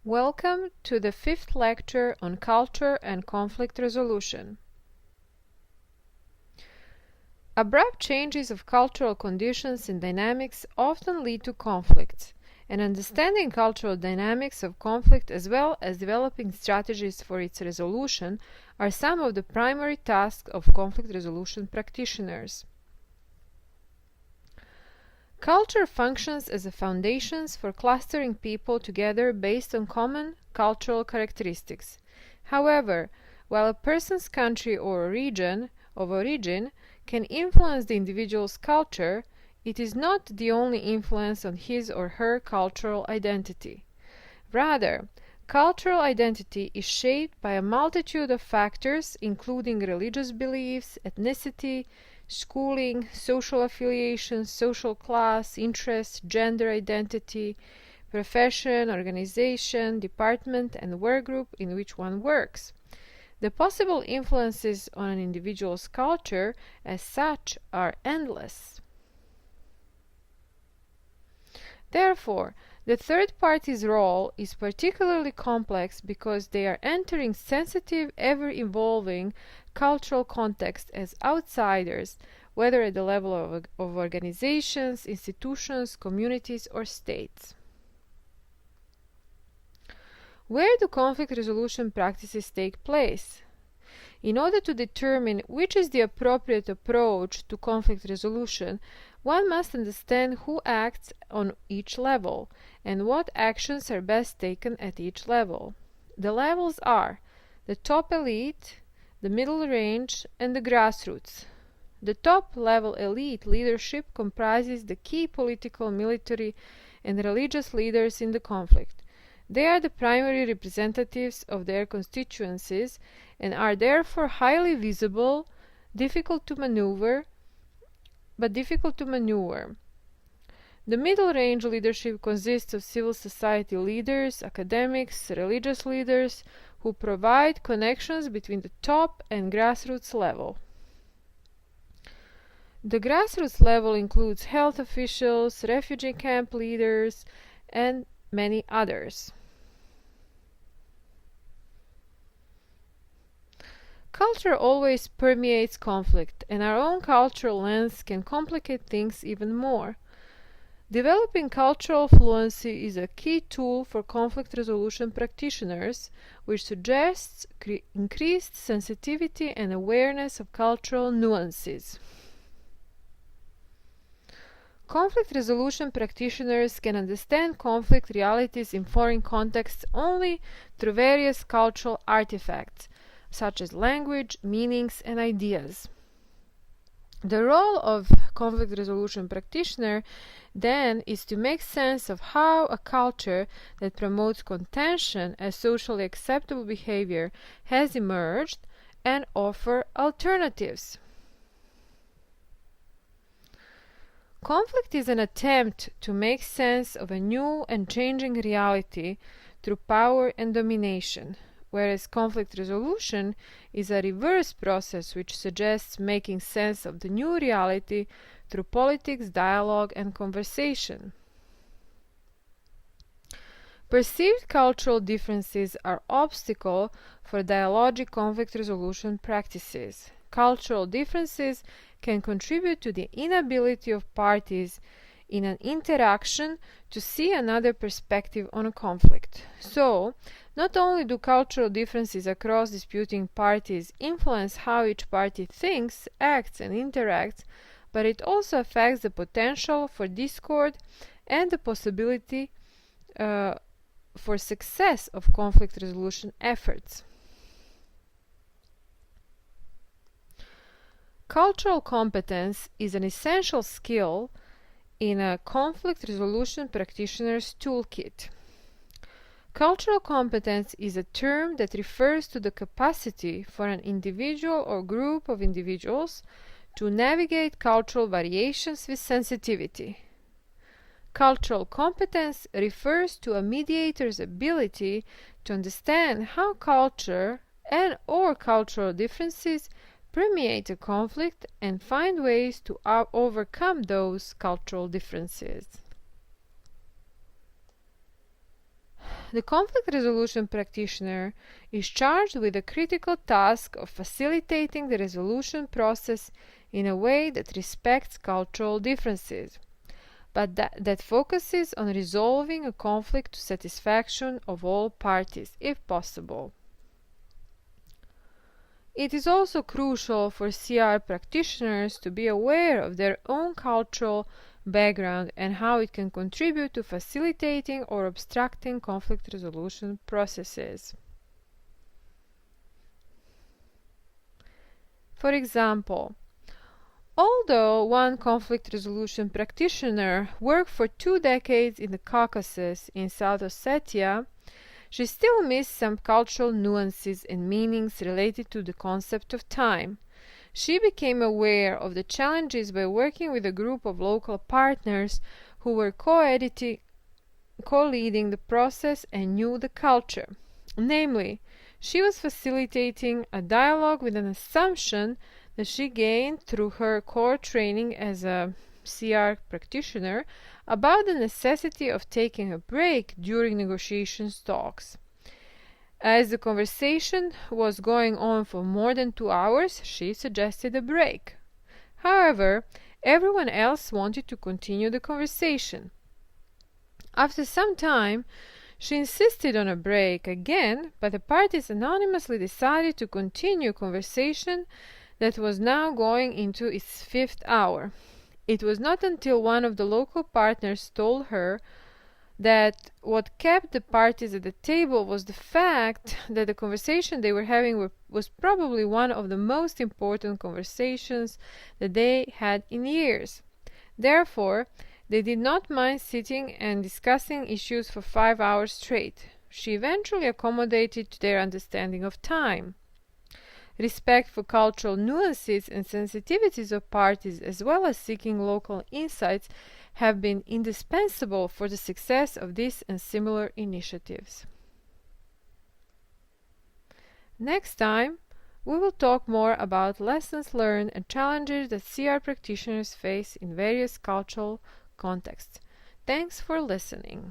Welcome to the 5th lecture on culture and conflict resolution. Abrupt changes of cultural conditions and dynamics often lead to conflicts, and understanding cultural dynamics of conflict as well as developing strategies for its resolution are some of the primary tasks of conflict resolution practitioners. Culture functions as a foundation for clustering people together based on common cultural characteristics. However, while a person's country or region of origin can influence the individual's culture, it is not the only influence on his or her cultural identity. Rather, cultural identity is shaped by a multitude of factors including religious beliefs, ethnicity, schooling, social affiliation, social class, interests, gender identity, profession, organization, department, and work group in which one works. The possible influences on an individual's culture as such are endless. Therefore, the third party's role is particularly complex because they are entering sensitive, ever-evolving cultural context as outsiders, whether at the level of organizations, institutions, communities, or states. Where do conflict resolution practices take place? In order to determine which is the appropriate approach to conflict resolution, one must understand who acts on each level and what actions are best taken at each level. The levels are the top elite, the middle range, and the grassroots. The top-level elite leadership comprises the key political, military, and religious leaders in the conflict. They are the primary representatives of their constituencies and are therefore highly visible, difficult to maneuver. The middle-range leadership consists of civil society leaders, academics, religious leaders, who provide connections between the top and grassroots level. The grassroots level includes health officials, refugee camp leaders, and many others. Culture always permeates conflict, and our own cultural lens can complicate things even more. Developing cultural fluency is a key tool for conflict resolution practitioners, which suggests increased sensitivity and awareness of cultural nuances. Conflict resolution practitioners can understand conflict realities in foreign contexts only through various cultural artifacts, such as language, meanings, and ideas. The role of conflict resolution practitioner then is to make sense of how a culture that promotes contention as socially acceptable behavior has emerged and offer alternatives. Conflict is an attempt to make sense of a new and changing reality through power and domination, whereas conflict resolution is a reverse process which suggests making sense of the new reality through politics, dialogue, and conversation. Perceived cultural differences are obstacle for dialogic conflict resolution practices. Cultural differences can contribute to the inability of parties in an interaction to see another perspective on a conflict. So, not only do cultural differences across disputing parties influence how each party thinks, acts, and interacts, but it also affects the potential for discord and the possibility for success of conflict resolution efforts. Cultural competence is an essential skill in a conflict resolution practitioner's toolkit. Cultural competence is a term that refers to the capacity for an individual or group of individuals to navigate cultural variations with sensitivity. Cultural competence refers to a mediator's ability to understand how culture and/or cultural differences permeate a conflict and find ways to overcome those cultural differences. the conflict resolution practitioner is charged with the critical task of facilitating the resolution process in a way that respects cultural differences, but that focuses on resolving a conflict to satisfaction of all parties, if possible. It is also crucial for CR practitioners to be aware of their own cultural background and how it can contribute to facilitating or obstructing conflict resolution processes. For example, although one conflict resolution practitioner worked for 2 decades in the Caucasus in South Ossetia, she still missed some cultural nuances and meanings related to the concept of time. She became aware of the challenges by working with a group of local partners who were co-leading the process and knew the culture. Namely, she was facilitating a dialogue with an assumption that she gained through her core training as a CR practitioner about the necessity of taking a break during negotiations talks. As the conversation was going on for more than 2 hours, she suggested a break. However, everyone else wanted to continue the conversation. After some time, she insisted on a break again, but the parties anonymously decided to continue a conversation that was now going into its 5th hour. It was not until one of the local partners told her that what kept the parties at the table was the fact that the conversation they were having was probably one of the most important conversations that they had in years. Therefore, they did not mind sitting and discussing issues for 5 hours straight. She eventually accommodated to their understanding of time. Respect for cultural nuances and sensitivities of parties, as well as seeking local insights, have been indispensable for the success of these and similar initiatives. Next time, we will talk more about lessons learned and challenges that CR practitioners face in various cultural contexts. Thanks for listening.